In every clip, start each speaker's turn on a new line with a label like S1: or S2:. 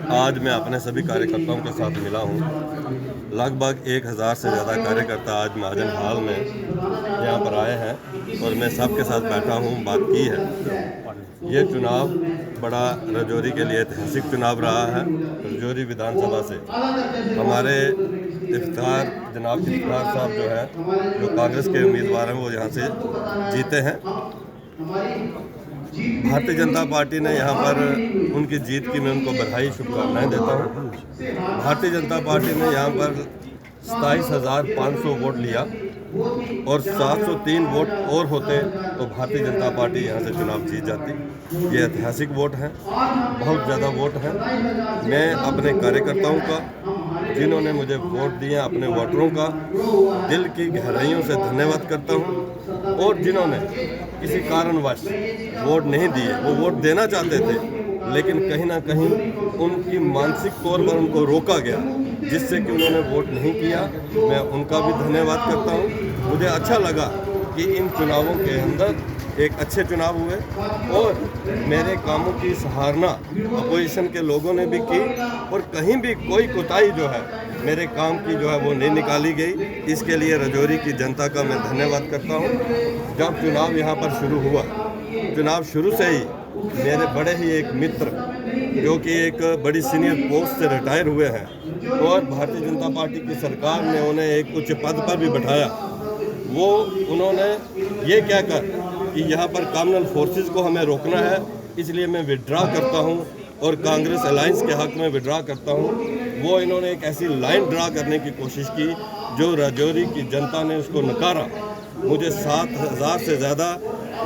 S1: आज मैं अपने सभी कार्यकर्ताओं के साथ मिला हूँ। लगभग 1000 से ज़्यादा कार्यकर्ता आज महाजन हाल में यहाँ पर आए हैं और मैं सबके साथ बैठा हूँ, बात की है। ये चुनाव बड़ा राजौरी के लिए ऐतिहासिक चुनाव रहा है। राजौरी विधानसभा से हमारे जनाब इफ्तार साहब जो है, जो कांग्रेस के उम्मीदवार हैं, वो यहाँ से जीते हैं। भारतीय जनता पार्टी ने यहाँ पर उनकी जीत की मैं उनको बधाई शुभकामनाएं देता हूँ। भारतीय जनता पार्टी ने यहाँ पर 27,500 वोट लिया और 703 वोट और होते तो भारतीय जनता पार्टी यहाँ से चुनाव जीत जाती। ये ऐतिहासिक वोट हैं, बहुत ज़्यादा वोट हैं। मैं अपने कार्यकर्ताओं का, जिन्होंने मुझे वोट दिए, अपने वोटरों का दिल की गहराइयों से धन्यवाद करता हूँ। और जिन्होंने किसी कारणवश वोट नहीं दिए, वो वोट देना चाहते थे लेकिन कहीं ना कहीं उनकी मानसिक तौर पर उनको रोका गया, जिससे कि उन्होंने वोट नहीं किया, मैं उनका भी धन्यवाद करता हूँ। मुझे अच्छा लगा कि इन चुनावों के अंदर एक अच्छे चुनाव हुए और मेरे कामों की सराहना अपोजिशन के लोगों ने भी की और कहीं भी कोई कोताही जो है मेरे काम की जो है वो नहीं निकाली गई। इसके लिए राजौरी की जनता का मैं धन्यवाद करता हूँ। जब चुनाव यहाँ पर शुरू हुआ, चुनाव शुरू से ही मेरे बड़े ही एक मित्र जो कि एक बड़ी सीनियर पोस्ट से रिटायर हुए हैं और भारतीय जनता पार्टी की सरकार ने उन्हें एक उच्च पद पर भी बैठाया, वो उन्होंने ये कहकर कि यहाँ पर कॉमनल फोर्सेस को हमें रोकना है, इसलिए मैं विड्रा करता हूँ और कांग्रेस अलायंस के हक में विड्रा करता हूँ, वो इन्होंने एक ऐसी लाइन ड्रा करने की कोशिश की जो राजौरी की जनता ने उसको नकारा। मुझे 7,000 से ज़्यादा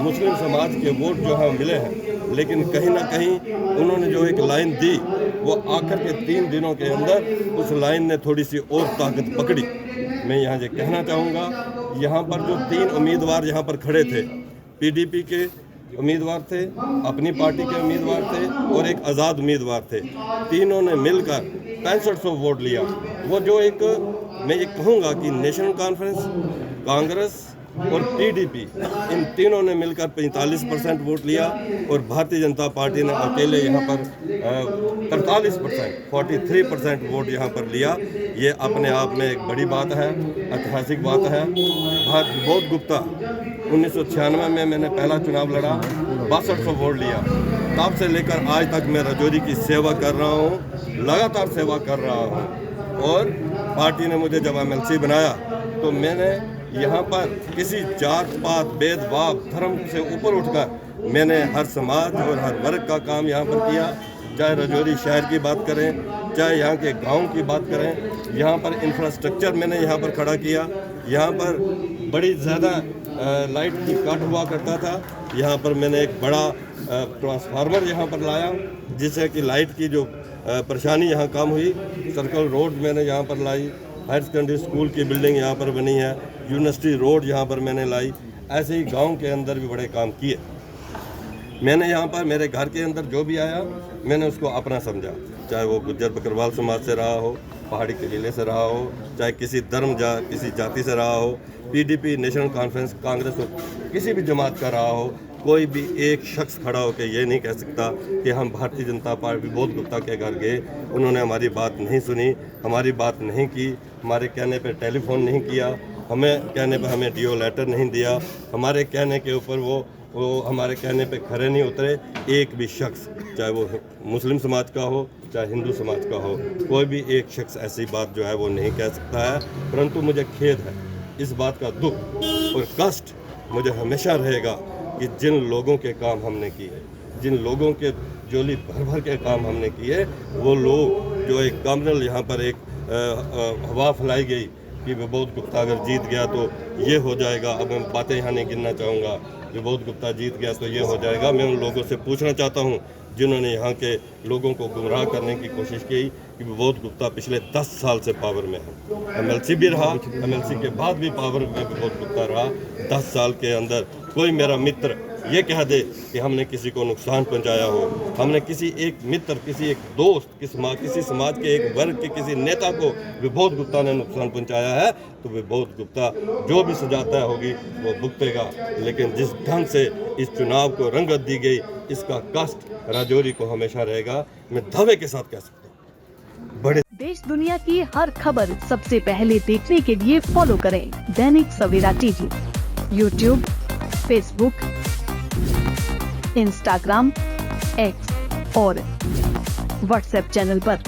S1: मुस्लिम समाज के वोट जो है मिले हैं, लेकिन कहीं ना कहीं उन्होंने जो एक लाइन दी, वो आखिर के 3 दिनों के अंदर उस लाइन ने थोड़ी सी और ताकत पकड़ी। मैं यहाँ ये कहना चाहूँगा, यहाँ पर जो 3 उम्मीदवार यहाँ पर खड़े थे, पीडीपी के उम्मीदवार थे, अपनी पार्टी के उम्मीदवार थे और एक आज़ाद उम्मीदवार थे, तीनों ने मिलकर 6500 वोट लिया। वो जो एक, मैं ये कहूँगा कि नेशनल कॉन्फ्रेंस, कांग्रेस और पीडीपी, इन तीनों ने मिलकर 45% वोट लिया और भारतीय जनता पार्टी ने अकेले यहाँ पर 43% वोट यहाँ पर लिया। ये अपने आप में एक बड़ी बात है, ऐतिहासिक बात है। बोध गुप्ता 1996 में मैंने पहला चुनाव लड़ा, 6200 वोट लिया। तब से लेकर आज तक मैं राजौरी की सेवा कर रहा हूँ, लगातार सेवा कर रहा हूँ। और पार्टी ने मुझे जब MLC बनाया तो मैंने यहाँ पर किसी जात पात भेदभाव धर्म से ऊपर उठकर मैंने हर समाज और हर वर्ग का काम यहाँ पर किया। चाहे राजौरी शहर की बात करें, चाहे यहाँ के गांव की बात करें, यहाँ पर इंफ्रास्ट्रक्चर मैंने यहाँ पर खड़ा किया। यहाँ पर बड़ी ज़्यादा लाइट की कट हुआ करता था, यहाँ पर मैंने एक बड़ा ट्रांसफार्मर यहाँ पर लाया, जिससे कि लाइट की जो परेशानी यहाँ कम हुई। सर्कल रोड मैंने यहाँ पर लाई, हायर सेकेंडरी स्कूल की बिल्डिंग यहाँ पर बनी है, यूनिवर्सिटी रोड यहाँ पर मैंने लाई। ऐसे ही गांव के अंदर भी बड़े काम किए। मैंने यहाँ पर मेरे घर के अंदर जो भी आया मैंने उसको अपना समझा, चाहे वो गुज्जर बकरवाल समाज से रहा हो, पहाड़ी कबीले से रहा हो, चाहे किसी धर्म किसी जाति से रहा हो, पीडीपी, नेशनल कॉन्फ्रेंस, कांग्रेस हो, किसी भी जमात का रहा हो। कोई भी एक शख्स खड़ा होकर ये नहीं कह सकता कि हम भारतीय जनता पार्टी बोध गुप्ता के घर गए, उन्होंने हमारी बात नहीं सुनी, हमारी बात नहीं की, हमारे कहने पे टेलीफोन नहीं किया, हमें कहने पे हमें डीओ लेटर नहीं दिया, हमारे कहने के ऊपर वो हमारे कहने पे खरे नहीं उतरे। एक भी शख्स, चाहे वो मुस्लिम समाज का हो चाहे हिंदू समाज का हो, कोई भी एक शख्स ऐसी बात जो है वो नहीं कह सकता है। परंतु मुझे खेद है, इस बात का दुख और कष्ट मुझे हमेशा रहेगा कि जिन लोगों के काम हमने किए, जिन लोगों के जोली भर भर के काम हमने किए, वो लोग जो एक कॉमनल यहाँ पर एक हवा फैलाई गई कि बोध गुप्ता अगर जीत गया तो ये हो जाएगा। अब मैं बातें यहाँ नहीं गिनना चाहूँगा, जो बोध गुप्ता जीत गया तो ये हो जाएगा। मैं उन लोगों से पूछना चाहता हूँ जिन्होंने यहाँ के लोगों को गुमराह करने की कोशिश की कि बोध गुप्ता पिछले 10 साल से पावर में है, MLC भी रहा, MLC के बाद भी पावर में बोध गुप्ता रहा। 10 साल के अंदर कोई मेरा मित्र ये कह दे कि हमने किसी को नुकसान पहुंचाया हो, हमने किसी एक मित्र, किसी एक दोस्त, किसी समाज के एक वर्ग के किसी नेता को विबोध गुप्ता ने नुकसान पहुंचाया है, तो विबोध गुप्ता जो भी सजा तय होगी वो भुगतेगा। लेकिन जिस ढंग से इस चुनाव को रंगत दी गई, इसका कष्ट राजौरी को हमेशा रहेगा। मैं दावे के साथ कह सकता हूँ।
S2: देश दुनिया की हर खबर सबसे पहले देखने के लिए फॉलो करें Dainik Savera TV, YouTube, Facebook, Instagram, X और व्हाट्सएप चैनल पर।